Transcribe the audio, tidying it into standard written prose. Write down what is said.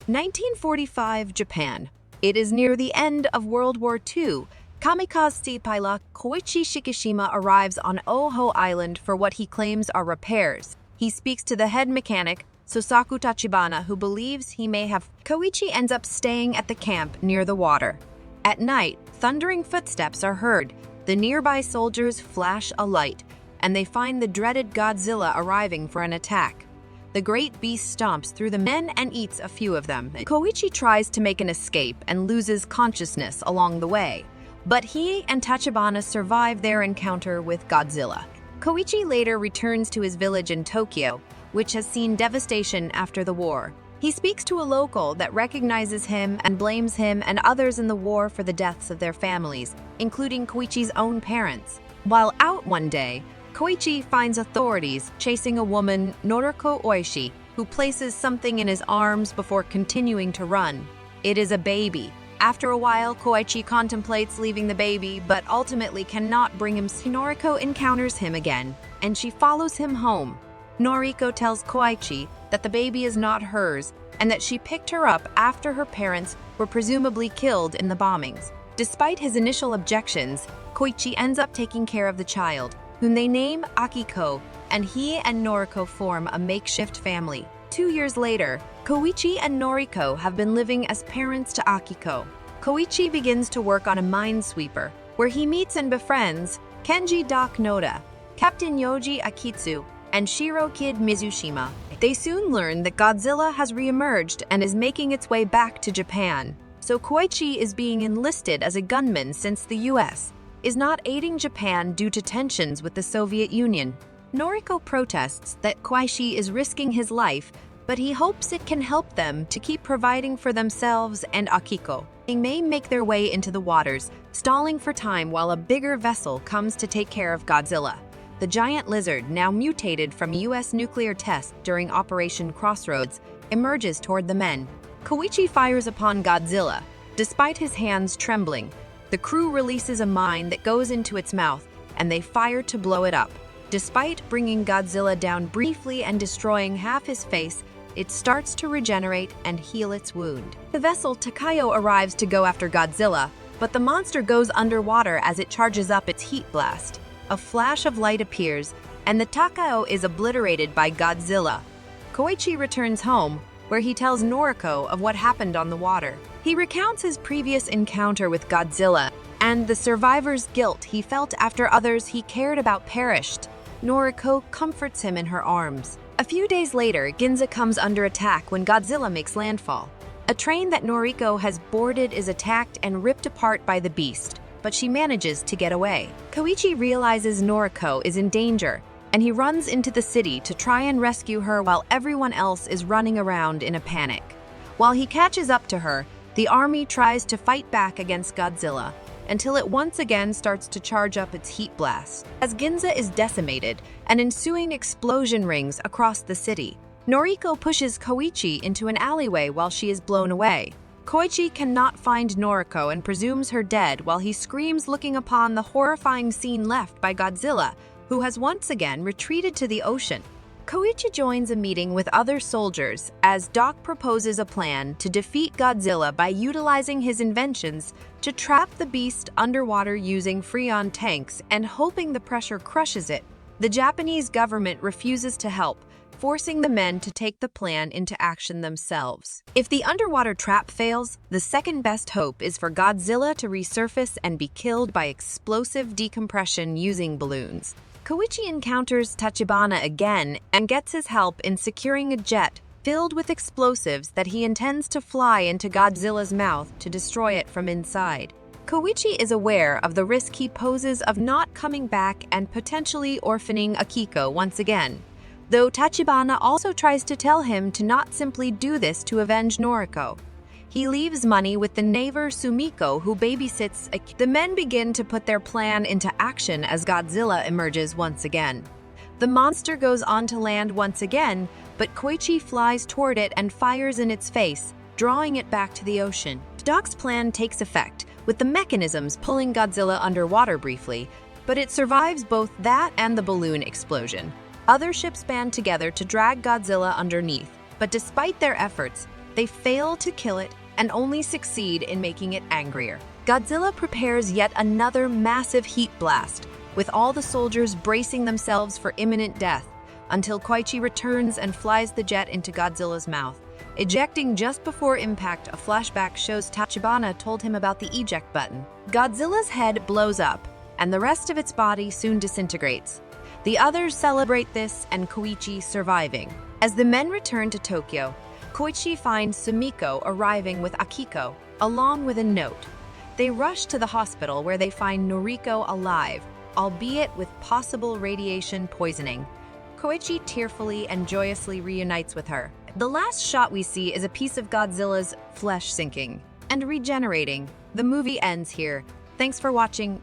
1945 Japan. It is near the end of World War II. Kamikaze pilot Koichi Shikishima arrives on Toho Island for what he claims are repairs. He speaks to the head mechanic, Sosaku Tachibana, who believes he may have. Koichi ends up staying at the camp near the water. At night, thundering footsteps are heard. The nearby soldiers flash a light, and they find the dreaded Godzilla arriving for an attack. The great beast stomps through the men and eats a few of them. Koichi tries to make an escape and loses consciousness along the way, but he and Tachibana survive their encounter with Godzilla. Koichi later returns to his village in Tokyo, which has seen devastation after the war. He speaks to a local that recognizes him and blames him and others in the war for the deaths of their families, including Koichi's own parents. While out one day, Koichi finds authorities chasing a woman, Noriko Oishi, who places something in his arms before continuing to run. It is a baby. After a while, Koichi contemplates leaving the baby, but ultimately cannot bring him. Noriko encounters him again, and she follows him home. Noriko tells Koichi that the baby is not hers, and that she picked her up after her parents were presumably killed in the bombings. Despite his initial objections, Koichi ends up taking care of the child, whom they name Akiko, and he and Noriko form a makeshift family. 2 years later, Koichi and Noriko have been living as parents to Akiko. Koichi begins to work on a minesweeper, where he meets and befriends Kenji Doc Noda, Captain Yoji Akitsu, and Shiro Kid Mizushima. They soon learn that Godzilla has reemerged and is making its way back to Japan. So Koichi is being enlisted as a gunman since the US is not aiding Japan due to tensions with the Soviet Union. Noriko protests that Koichi is risking his life, but he hopes it can help them to keep providing for themselves and Akiko. They may make their way into the waters, stalling for time while a bigger vessel comes to take care of Godzilla. The giant lizard, now mutated from US nuclear test during Operation Crossroads, emerges toward the men. Koichi fires upon Godzilla, despite his hands trembling. The crew releases a mine that goes into its mouth, and they fire to blow it up. Despite bringing Godzilla down briefly and destroying half his face, it starts to regenerate and heal its wound. The vessel Takayo arrives to go after Godzilla, but the monster goes underwater as it charges up its heat blast. A flash of light appears, and the Takayo is obliterated by Godzilla. Koichi returns home, where he tells Noriko of what happened on the water. He recounts his previous encounter with Godzilla and the survivor's guilt he felt after others he cared about perished. Noriko comforts him in her arms. A few days later, Ginza comes under attack when Godzilla makes landfall. A train that Noriko has boarded is attacked and ripped apart by the beast, but she manages to get away. Koichi realizes Noriko is in danger, and he runs into the city to try and rescue her while everyone else is running around in a panic. While he catches up to her, the army tries to fight back against Godzilla until it once again starts to charge up its heat blast. As Ginza is decimated, an ensuing explosion rings across the city. Noriko pushes Koichi into an alleyway while she is blown away. Koichi cannot find Noriko and presumes her dead while he screams, looking upon the horrifying scene left by Godzilla, who has once again retreated to the ocean. Koichi joins a meeting with other soldiers as Doc proposes a plan to defeat Godzilla by utilizing his inventions to trap the beast underwater using Freon tanks and hoping the pressure crushes it. The Japanese government refuses to help, forcing the men to take the plan into action themselves. If the underwater trap fails, the second best hope is for Godzilla to resurface and be killed by explosive decompression using balloons. Koichi encounters Tachibana again and gets his help in securing a jet filled with explosives that he intends to fly into Godzilla's mouth to destroy it from inside. Koichi is aware of the risk he poses of not coming back and potentially orphaning Akiko once again, though Tachibana also tries to tell him to not simply do this to avenge Noriko. He leaves money with the neighbor Sumiko, who babysits Akiko. The men begin to put their plan into action as Godzilla emerges once again. The monster goes on to land once again, but Koichi flies toward it and fires in its face, drawing it back to the ocean. Doc's plan takes effect, with the mechanisms pulling Godzilla underwater briefly, but it survives both that and the balloon explosion. Other ships band together to drag Godzilla underneath, but despite their efforts, They fail to kill it and only succeed in making it angrier. Godzilla prepares yet another massive heat blast, with all the soldiers bracing themselves for imminent death, until Koichi returns and flies the jet into Godzilla's mouth. Ejecting just before impact, a flashback shows Tachibana told him about the eject button. Godzilla's head blows up, and the rest of its body soon disintegrates. The others celebrate this and Koichi surviving. As the men return to Tokyo, Koichi finds Sumiko arriving with Akiko, along with a note. They rush to the hospital where they find Noriko alive, albeit with possible radiation poisoning. Koichi tearfully and joyously reunites with her. The last shot we see is a piece of Godzilla's flesh sinking and regenerating. The movie ends here. Thanks for watching.